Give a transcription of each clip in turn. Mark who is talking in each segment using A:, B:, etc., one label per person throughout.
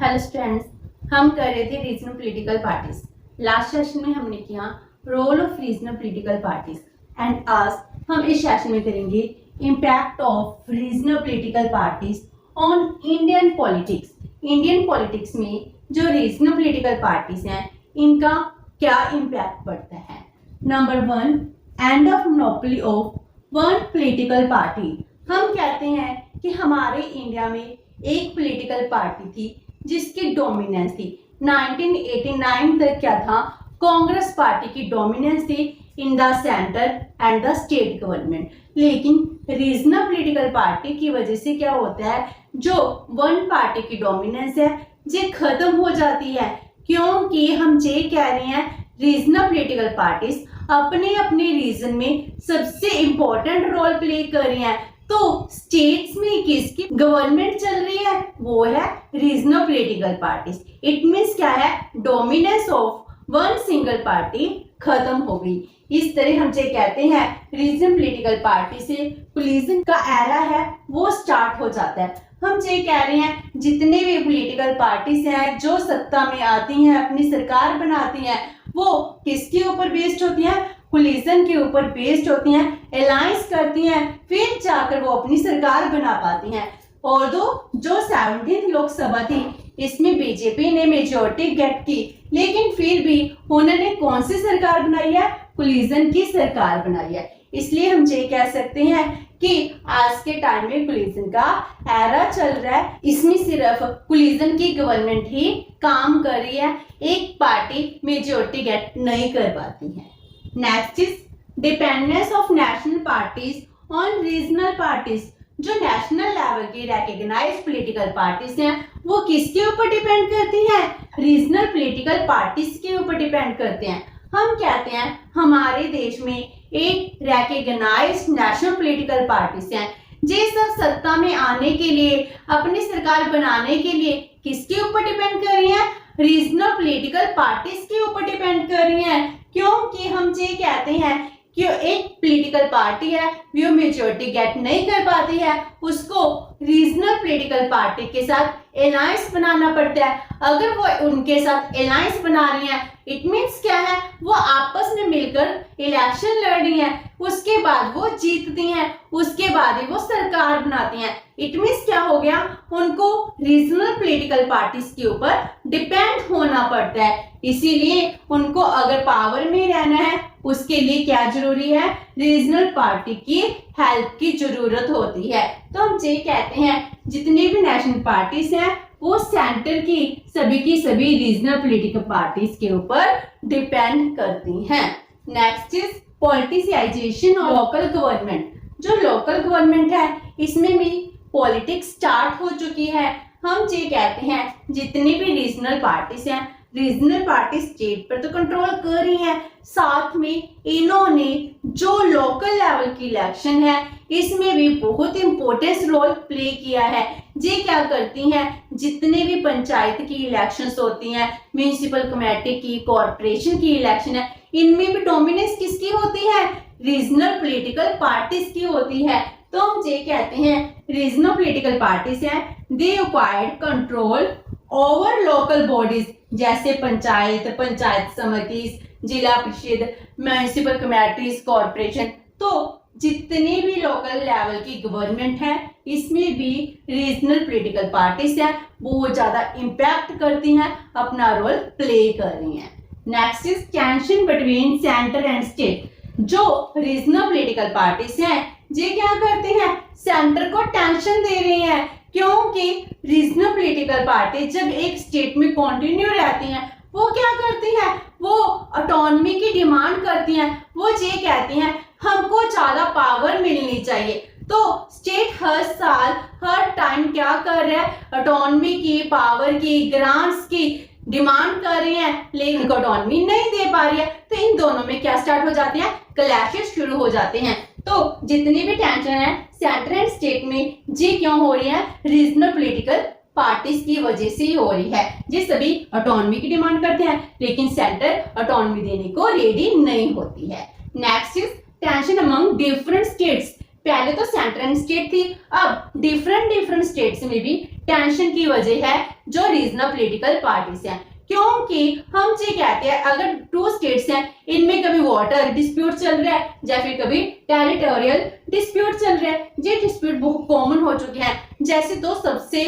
A: Hello students, हम कर रहे थे regional political parties. Last session में हमने किया role of regional political parties and आज हम इस सेशन में करेंगे impact of regional political parties on Indian politics. Indian politics में जो रीजनल पॉलिटिकल पार्टीज हैं इनका क्या इम्पैक्ट पड़ता है। Number 1, end of monopoly of one political party. हम कहते हैं कि हमारे इंडिया में एक पॉलिटिकल पार्टी थी जिसकी डोमिनेंस थी। 1989 तक क्या था, कांग्रेस पार्टी की डोमिनेंस थी in the centre and the state government. लेकिन रीजनल पॉलिटिकल पार्टी की वजह से क्या होता है, जो वन पार्टी की डोमिनेंस है ये खत्म हो जाती है, क्योंकि हम ये कह रहे हैं रीजनल पॉलिटिकल पार्टीज अपने अपने रीजन में सबसे इंपॉर्टेंट रोल प्ले कर रही हैं। तो स्टेट्स में किसकी गवर्नमेंट चल रही है, वो है regional political parties. It means क्या है, dominance of one single party खत्म हो गई। इस तरह हम ये कहते हैं रीजनल पॉलिटिकल पार्टी से कोलिजन का एरा है वो स्टार्ट हो जाता है। हम ये कह रहे हैं जितने भी पॉलिटिकल पार्टीज हैं जो सत्ता में आती हैं, अपनी सरकार बनाती हैं, वो किसके ऊपर बेस्ड होती हैं, कोलिजन के ऊपर बेस्ड होती हैं, अलायंस करती हैं, फिर जाकर वो अपनी सरकार बना पाती हैं। और जो 17th लोकसभा थी इसमें बीजेपी ने मेजोरिटी गेट की, लेकिन फिर भी उन्होंने कौन सी सरकार बनाई है, कोलिजन की सरकार बनाई है। इसलिए हम ये कह सकते हैं कि आज के टाइम में कोलिजन का एरा चल रहा है। इसमें सिर्फ कोलिजन की गवर्नमेंट ही काम कर रही है, एक पार्टी मेजोरिटी गेट नहीं कर पाती है। Next is dependence of national parties on regional parties. जो नेशनल लेवल की रिकॉग्नाइज्ड पॉलिटिकल पार्टीज हैं वो किसके ऊपर डिपेंड करती हैं, रीजनल पॉलिटिकल पार्टीज के ऊपर डिपेंड करते हैं। हम कहते हैं हमारे देश में एक रिकॉग्नाइज्ड नेशनल पॉलिटिकल पार्टीज हैं, ये सब सत्ता में आने के लिए, अपनी सरकार बनाने के लिए किसके ऊपर डिपेंड कर रही हैं, रीजनल पॉलिटिकल पार्टीज के ऊपर डिपेंड कर रही हैं। क्योंकि हम ये कहते हैं कि एक पॉलिटिकल पार्टी है वो मेजोरिटी गेट नहीं कर पाती है, उसको रीजनल पॉलिटिकल पार्टी के साथ अलायंस बनाना पड़ता है। अगर वो उनके साथ अलायंस बना रही हैं इट मींस क्या है, वो आपस में मिलकर इलेक्शन लड़ रही हैं, उसके बाद वो जीतती हैं, उसके बाद ही वो सरकार बनाती हैं। इट मींस क्या हो गया, उनको रीजनल पॉलिटिकल पार्टीज के ऊपर डिपेंड होना पड़ता है। इसीलिए उनको अगर पावर में रहना है उसके लिए क्या जरूरी है, रीजनल पार्टी की हेल्प की जरूरत होती है। तो हम ये कहते हैं जितनी भी नेशनल पार्टीज हैं वो सेंटर की सभी रीजनल पॉलिटिकल पार्टीज के ऊपर डिपेंड करती हैं। Next is politicisation of local government. जो लोकल गवर्नमेंट है इसमें भी पॉलिटिक्स स्टार्ट हो चुकी है। हम ये कहते हैं जितनी भी रीजनल पार्टीज हैं, रीजनल पार्टी स्टेट पर तो कंट्रोल कर रही हैं, साथ में इन्होंने जो लोकल लेवल की इलेक्शन है इसमें भी बहुत इंपॉर्टेंट रोल प्ले किया है। ये क्या करती हैं, जितने भी पंचायत की इलेक्शंस होती हैं, म्यूनिसिपल कमेटी की, कॉर्पोरेशन की इलेक्शन है, इनमें भी डोमिनेंस किसकी होती है, रीजनल पॉलिटिकल पार्टीज की होती है। तो हम ये कहते हैं रीजनल पॉलिटिकल पार्टीज हैं दे acquired control over local bodies, जैसे पंचायत समिति, जिला परिषद, म्यूनिसिपल कमेटीज, कॉर्पोरेशन। तो जितने भी लोकल लेवल की गवर्नमेंट है इसमें भी रीजनल पॉलिटिकल पार्टीज हैं बहुत ज्यादा इम्पैक्ट करती हैं, अपना रोल प्ले कर रही हैं। Next is tension between centre and state. जो रीजनल पॉलिटिकल पार्टीज हैं ये क्या करती हैं, सेंटर को टेंशन दे रही हैं, क्योंकि रीजनल पॉलिटिकल पार्टी जब एक स्टेट में कंटिन्यू रहती हैं वो क्या करती हैं, वो ऑटोनॉमी की डिमांड करती हैं। वो ये कहती हैं हमको ज्यादा पावर मिलनी चाहिए। तो स्टेट हर साल हर टाइम क्या कर रहा है, ऑटोनॉमी की, पावर की, ग्रांट्स की डिमांड कर रही हैं, लेकिन उनको ऑटोनॉमी नहीं दे पा रही है। तो इन दोनों में क्या स्टार्ट हो जाते हैं, क्लैशेस शुरू हो जाते हैं। तो जितनी भी टेंशन है सेंटर एंड स्टेट में ये क्यों हो रही है, रीजनल पॉलिटिकल पार्टीज की वजह से ही हो रही है। ये सभी ऑटोनॉमी की डिमांड करते हैं लेकिन सेंटर ऑटोनॉमी देने को रेडी नहीं होती है। Next is tension among different states. पहले तो सेंटर एंड स्टेट थी, अब डिफरेंट स्टेट्स में भी टेंशन की वजह है जो रीजनल पॉलिटिकल पार्टीज हैं। क्योंकि हम ये कहते हैं अगर टू स्टेट्स हैं, इनमें कभी वाटर डिस्प्यूट चल रहा है या फिर कभी टेरिटोरियल डिस्प्यूट चल रहा है, ये डिस्प्यूट बहुत कॉमन हो चुके हैं। जैसे दो सबसे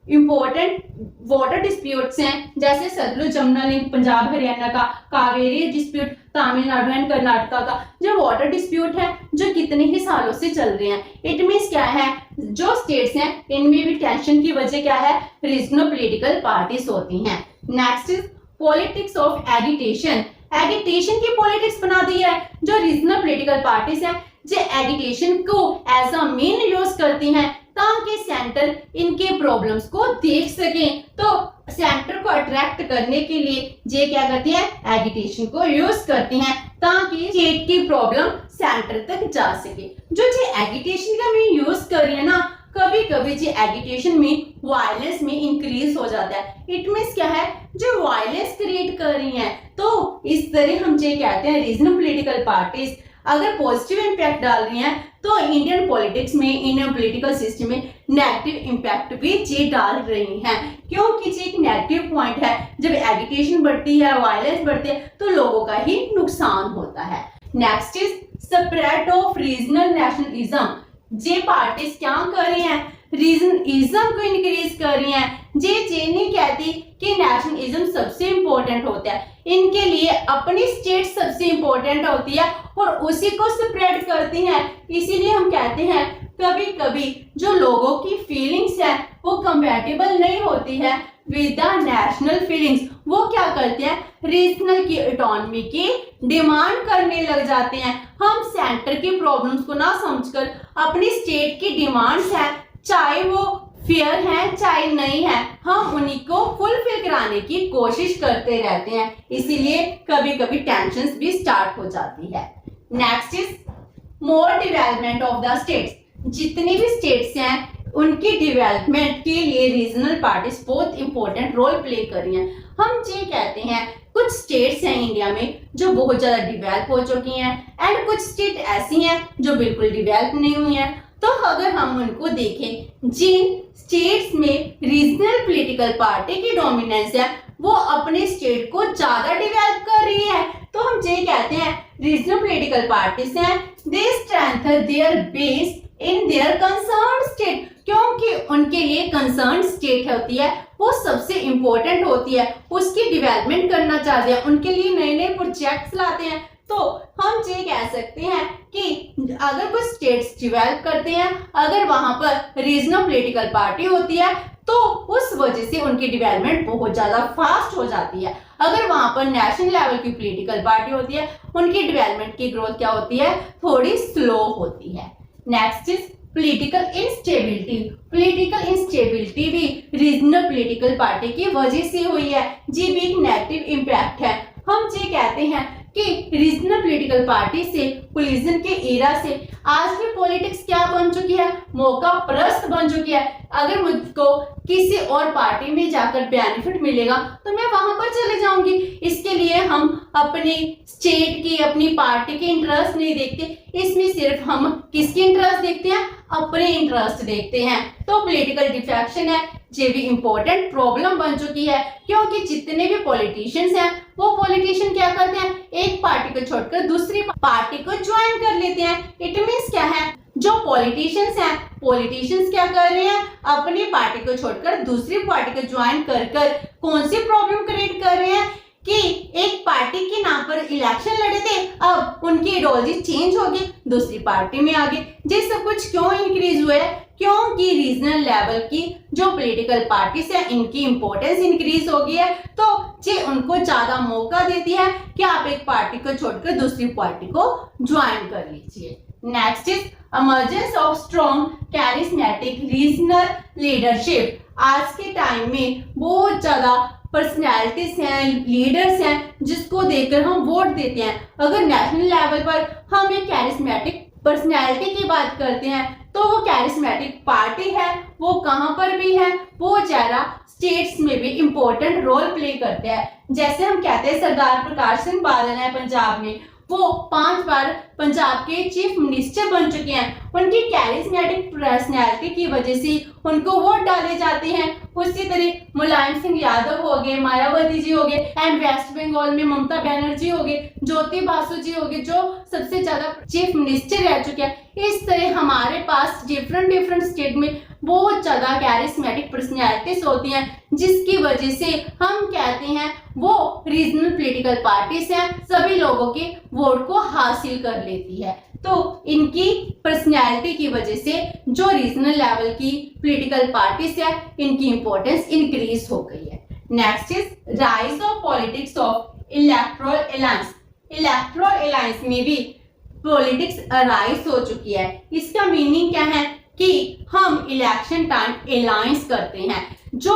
A: इंपॉर्टेंट वाटर डिस्प्यूट्स हैं, जैसे सतलुज जमुना लिंक पंजाब हरियाणा का, कावेरी डिस्प्यूट तमिलनाडु एंड कर्नाटका का, जो वाटर डिस्प्यूट है जो कितने ही सालों से चल रहे हैं। इट मींस क्या है, जो स्टेट्स हैं इनमें भी टेंशन की वजह क्या है, रीजनल पॉलिटिकल पार्टीज होती हैं। Next is politics of agitation. Agitation की पॉलिटिक्स बना दी है जो रीजनल पॉलिटिकल पार्टीज हैं, जो एगिटेशन को एज अ मीन यूज करती हैं ताकि सेंटर इनके प्रॉब्लम्स को देख सके। तो सेंटर को अट्रैक्ट करने के लिए ये क्या करती है, एगिटेशन को यूज करती हैं ताकि स्टेट की प्रॉब्लम सेंटर तक जा सके। जो ये एगिटेशन का मैं यूज कर रही है ना, कभी कभी जो एगिटेशन में वायलेंस में इंक्रीज हो जाता है। इट मींस क्या है, जो वायलेंस क्रिएट कर रही हैं। तो इस तरह हम ये कहते हैं रीजनल पॉलिटिकल पार्टीज अगर पॉजिटिव इंपैक्ट डाल रही हैं तो इंडियन पॉलिटिक्स में, इंडियन पॉलिटिकल सिस्टम में नेगेटिव इंपैक्ट भी ये डाल रही हैं। क्योंकि ये एक नेगेटिव पॉइंट है, जब एगिटेशन बढ़ती है, वायलेंस बढ़ती है तो लोगों का ही नुकसान होता है। Next is spread of regional nationalism. ये पार्टीज क्या कर रही हैं, रीजनलिज्म को इंक्रीज कर रही हैं। ये नहीं कहती कि नेशनलिज्म सबसे इंपॉर्टेंट होता है, इनके लिए अपनी स्टेट सबसे इंपॉर्टेंट होती है और उसी को स्प्रेड करती हैं। इसीलिए हम कहते हैं कभी कभी जो लोगों की फीलिंग्स है वो कंपैटिबल नहीं होती है विद द नेशनल फीलिंग्स, वो क्या करते हैं, रीजनल की ऑटोनॉमी की डिमांड करने लग जाते हैं। हम सेंटर की प्रॉब्लम्स को ना समझकर अपनी स्टेट की डिमांड्स है, चाहे वो फेयर है चाहे नहीं है, हम उन्हीं को फुलफिल कराने की कोशिश करते रहते हैं। इसीलिए कभी कभी टेंशन्स भी स्टार्ट हो जाती है। Next is more development of the states. जितनी भी स्टेट्स हैं उनकी डेवलपमेंट के लिए रीजनल पार्टीज बहुत इंपॉर्टेंट रोल प्ले कर रही हैं। हम ये कहते हैं कुछ स्टेट्स हैं इंडिया में जो बहुत ज्यादा डेवलप हो चुकी हैं एंड कुछ स्टेट ऐसी हैं जो बिल्कुल डेवलप नहीं हुई हैं। तो अगर हम उनको देखें, जिन स्टेट्स में रीजनल पॉलिटिकल पार्टी की डोमिनेंस है वो अपने स्टेट को ज्यादा डेवलप कर रही है, तो हम ये कहते हैं रीजनल पॉलिटिकल पार्टीज हैं, they strengthen their base in their concern state. क्योंकि उनके लिए कंसर्न स्टेट होती है वो सबसे इंपॉर्टेंट होती है, उसकी डेवलपमेंट करना चाहते हैं, उनके लिए नए नए प्रोजेक्ट्स लाते हैं। तो हम ये कह सकते हैं कि अगर कुछ स्टेट्स डेवलप करते हैं, अगर वहां पर रीजनल पॉलिटिकल पार्टी होती है तो उस वजह से उनकी डेवलपमेंट बहुत ज्यादा फास्ट हो जाती है। अगर वहां पर नेशनल लेवल की पॉलिटिकल पार्टी होती है, उनकी डेवलपमेंट की ग्रोथ क्या होती है, थोड़ी स्लो होती है। Next is political instability. Political instability भी रीजनल पॉलिटिकल पार्टी की वजह से हुई है, ये भी एक नेगेटिव इम्पैक्ट है। हम ये कहते हैं कि रीजनल पॉलिटिकल पार्टी से, कोलिजन के एरा से आज की पॉलिटिक्स क्या बन चुकी है, मौका परस्त बन चुकी है। अगर मुझको किसी और पार्टी में जाकर बेनिफिट मिलेगा तो मैं वहां पर चले जाऊंगी। इसके लिए हम अपनी स्टेट की, अपनी पार्टी के इंटरेस्ट नहीं देखते, इसमें सिर्फ हम किसके इंटरेस्ट देखते हैं, अपने इंटरेस्ट देखते हैं। तो पॉलिटिकल डिफेक्शन है, ये भी इंपॉर्टेंट प्रॉब्लम बन चुकी है। क्योंकि जितने भी पॉलिटिशियंस हैं वो पॉलिटिशियन क्या करते हैं, एक पार्टी को छोड़कर दूसरी पार्टी को ज्वाइन कर लेते हैं। इट मींस क्या है, जो पॉलिटिशियंस हैं, पॉलिटिशियंस क्या कर रहे हैं, अपनी पार्टी को छोड़कर दूसरी पार्टी को ज्वाइन कर कौन सी प्रॉब्लम क्रिएट कर रहे हैं कि एक पार्टी के नाम पर इलेक्शन लड़े थे, अब उनकी आइडियोलॉजी चेंज हो गई, दूसरी पार्टी में आ गए। ये सब कुछ क्यों इंक्रीज हुआ है, क्योंकि रीजनल लेवल की जो पॉलिटिकल पार्टीज है इनकी इंपॉर्टेंस इंक्रीज हो गई है। तो ये उनको ज्यादा मौका देती है कि आप एक पार्टी को छोड़कर दूसरी पार्टी को ज्वाइन कर लीजिए। Next is emergence of strong charismatic regional leadership. आज के टाइम में बहुत ज्यादा पर्सनैलिटीज हैं, लीडर्स हैं जिसको देखकर हम वोट देते हैं। अगर नेशनल लेवल पर हम एक कैरिस्मेटिक पर्सनैलिटी की बात करते हैं तो वो कैरिस्मेटिक पार्टी है, वो कहाँ पर भी है, वो ज्यादा स्टेट्स में भी इंपॉर्टेंट रोल प्ले करते हैं। जैसे हम कहते हैं सरदार प्रकाश सिंह बादल है पंजाब में, वो 5 बार पंजाब के चीफ मिनिस्टर बन चुके हैं। उनकी कैरिस्मेटिक पर्सनैलिटी की वजह से उनको वोट डाले जाते हैं। उसी तरह मुलायम सिंह यादव हो गए, मायावती जी हो गए, एंड वेस्ट बंगाल में ममता बनर्जी हो गए, ज्योति बासु जी हो गए, जो सबसे ज्यादा चीफ मिनिस्टर रह चुके हैं। इस तरह हमारे पास डिफरेंट स्टेट में बहुत ज्यादा कैरिस्मेटिक पर्सनैलिटीज होती हैं, जिसकी वजह से हम कहते हैं वो रीजनल पॉलिटिकल पार्टीज हैं, सभी लोगों के वोट को हासिल कर लेती है। तो इनकी पर्सनैलिटी की वजह से जो रीजनल लेवल की पॉलिटिकल पार्टीज है, इनकी इंपॉर्टेंस इंक्रीज हो गई है। Next is rise of politics of electoral alliance. Electoral alliance में भी पॉलिटिक्स अराइज हो चुकी है। इसका मीनिंग क्या है कि हम इलेक्शन टाइम अलायंस करते हैं। जो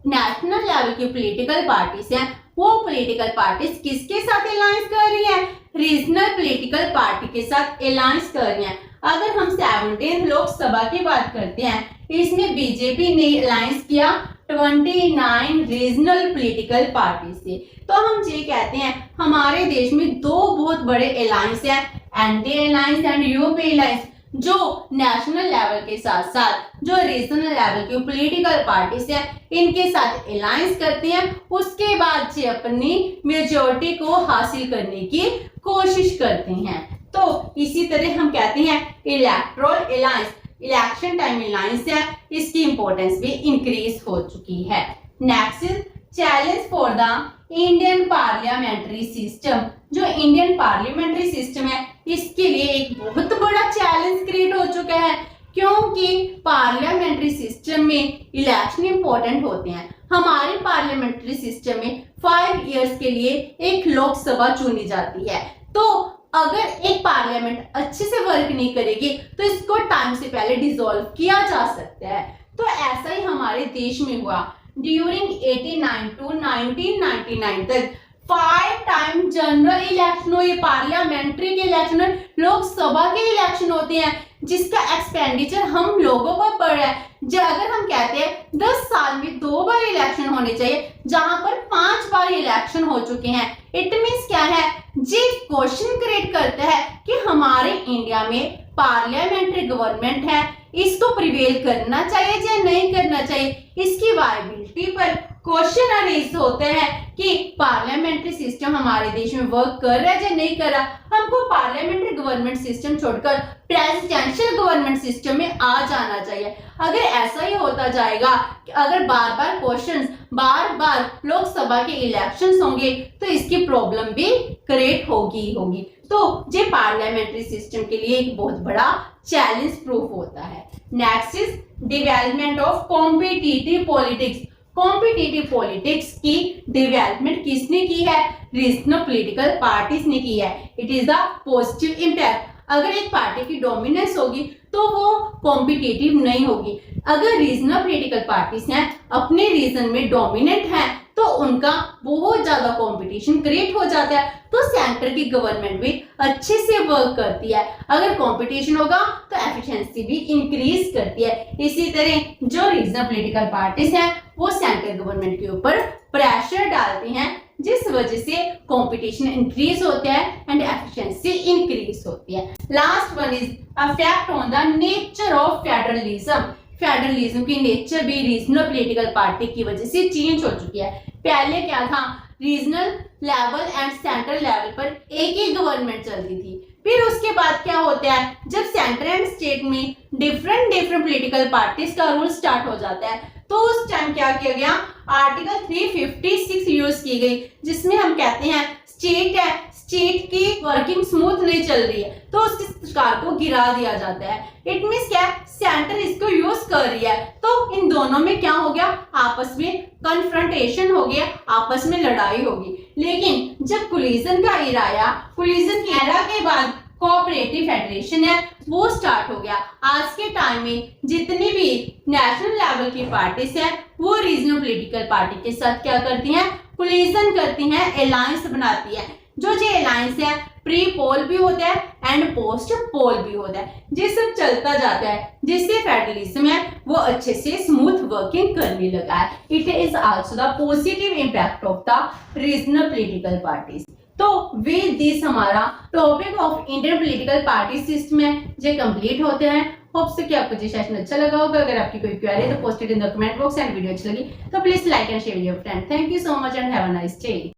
A: नेशनल लेवल की पॉलिटिकल पार्टीज हैं, वो पॉलिटिकल पार्टीज किसके साथ अलायंस कर रही हैं? रीजनल पॉलिटिकल पार्टी के साथ अलायंस कर रही हैं। अगर हम 17 लोकसभा की बात करते हैं, इसमें बीजेपी ने अलायंस किया 29 रीजनल पॉलिटिकल पार्टी से। तो हम ये कहते हैं हमारे देश में दो बहुत बड़े अलायंस हैं, NDA alliance and UP alliance, जो नेशनल लेवल के साथ साथ जो रीजनल लेवल की पॉलिटिकल पार्टीज हैं, इनके साथ अलायंस करते हैं। उसके बाद से अपनी मेजॉरिटी को हासिल करने की कोशिश करते हैं। तो इसी तरह हम कहते हैं electoral alliance, election time alliance है, इसकी इंपॉर्टेंस भी इंक्रीज हो चुकी है। Next is challenge for the Indian parliamentary system. जो इंडियन पार्लियामेंट्री सिस्टम है, इसके लिए एक बहुत बड़ा चैलेंज क्रिएट हो चुका है, क्योंकि पार्लियामेंट्री सिस्टम में इलेक्शन इंपॉर्टेंट होते हैं। हमारे पार्लियामेंट्री सिस्टम में 5 इयर्स के लिए एक लोकसभा चुनी जाती है। तो अगर एक पार्लियामेंट अच्छे से वर्क नहीं करेगी तो इसको टाइम से पहले डिसॉल्व किया जा सकता है। तो ऐसा ही हमारे देश में हुआ। ड्यूरिंग 89 टू 1999 तक 5 टाइम जनरल इलेक्शन हुए, पार्लियामेंट्री के इलेक्शन, लोकसभा के इलेक्शन होते हैं, जिसका एक्सपेंडिचर हम लोगों पर पड़ रहा है। अगर हम कहते हैं 10 साल में 2 बार इलेक्शन होने चाहिए, जहां पर 5 बार इलेक्शन हो चुके हैं, इट मीन्स क्या है, जी क्वेश्चन क्रिएट करता है कि हमारे इंडिया में पार्लियामेंट्री गवर्नमेंट है, इसको प्रिवेल करना चाहिए या नहीं करना चाहिए। इसकी वायबिलिटी पर क्वेश्चन अरेज होते हैं कि पार्लियामेंट्री सिस्टम हमारे देश में वर्क कर रहा है या नहीं कर रहा। हमको पार्लियामेंट्री गवर्नमेंट सिस्टम छोड़कर प्रेसिडेंशियल गवर्नमेंट सिस्टम में आ जाना चाहिए। अगर ऐसा ही होता जाएगा कि अगर बार बार क्वेश्चंस, बार बार लोकसभा के इलेक्शंस होंगे, तो इसकी प्रॉब्लम भी क्रिएट होगी। तो ये पार्लियामेंट्री सिस्टम के लिए एक बहुत बड़ा चैलेंज प्रूफ होता है। Next is development of competitive politics. Competitive politics की डेवलपमेंट किसने की है? रीजनल पॉलिटिकल पार्टीज ने की है। It is the positive impact. अगर एक पार्टी की डोमिनेंस होगी तो वो कॉम्पिटिटिव नहीं होगी। अगर रीजनल पॉलिटिकल पार्टीज हैं, अपने रीजन में डोमिनेंट हैं, तो उनका बहुत ज्यादा कंपटीशन क्रिएट हो जाता है, तो सेंटर की गवर्नमेंट भी अच्छे से वर्क करती है। अगर कंपटीशन होगा तो एफिशिएंसी भी इंक्रीज करती है। इसी तरह जो रीजनल पॉलिटिकल पार्टीज हैं, वो सेंट्रल गवर्नमेंट के ऊपर प्रेशर डालती हैं, जिस वजह से कंपटीशन इंक्रीज होता है एंड एफिशिएंसी इंक्रीज होती है। Last one is effect on the nature of federalism. Federalism की नेचर भी रीजनल पॉलिटिकल पार्टी की वजह से चेंज हो चुकी है। पहले क्या था, regional level and central level पर एक ही गवर्नमेंट चलती थी। फिर उसके बाद क्या होता है, जब सेंटर एंड स्टेट में डिफरेंट पॉलिटिकल पार्टीज का रूल स्टार्ट हो जाता है, तो उस टाइम क्या किया गया, आर्टिकल 356 यूज की गई, जिसमें हम कहते हैं स्टेट है, स्टेट की वर्किंग स्मूथ नहीं चल रही है, तो उसकी सरकार को गिरा दिया जाता है। इट मींस क्या, सेंटर इसको यूज कर रही है, तो इन दोनों में क्या हो गया, आपस में कन्फ्रंटेशन हो गया, आपस में लड़ाई होगी। लेकिन जब कोलिजन का एरा आया, कोलिजन के एरा के बाद कोऑपरेटिव फेडरेशन है वो स्टार्ट हो गया। आज के टाइम में जितनी भी नेशनल लेवल की पार्टीज हैं, वो रीजनल पॉलिटिकल पार्टी के साथ क्या करती हैं, कोलिजन करती हैं, अलायंस बनाती है। जो ये अलायंस है, प्री पोल भी होता है एंड पोस्ट पोल भी होता है, ये सब चलता जाता है, जिससे फेडरलिज्म है वो अच्छे से स्मूथ वर्किंग करने लगा है। It is also the positive impact of the regional political parties. तो विद दिस हमारा topic of Indian political party system है जे कंप्लीट होते हैं। होप से कि आपको ये सेशन अच्छा लगा होगा। अगर आपकी कोई क्वेरी है तो post it in the comment box and video अच्छी लगी तो please like and share your friend. Thank you so much and have a nice day.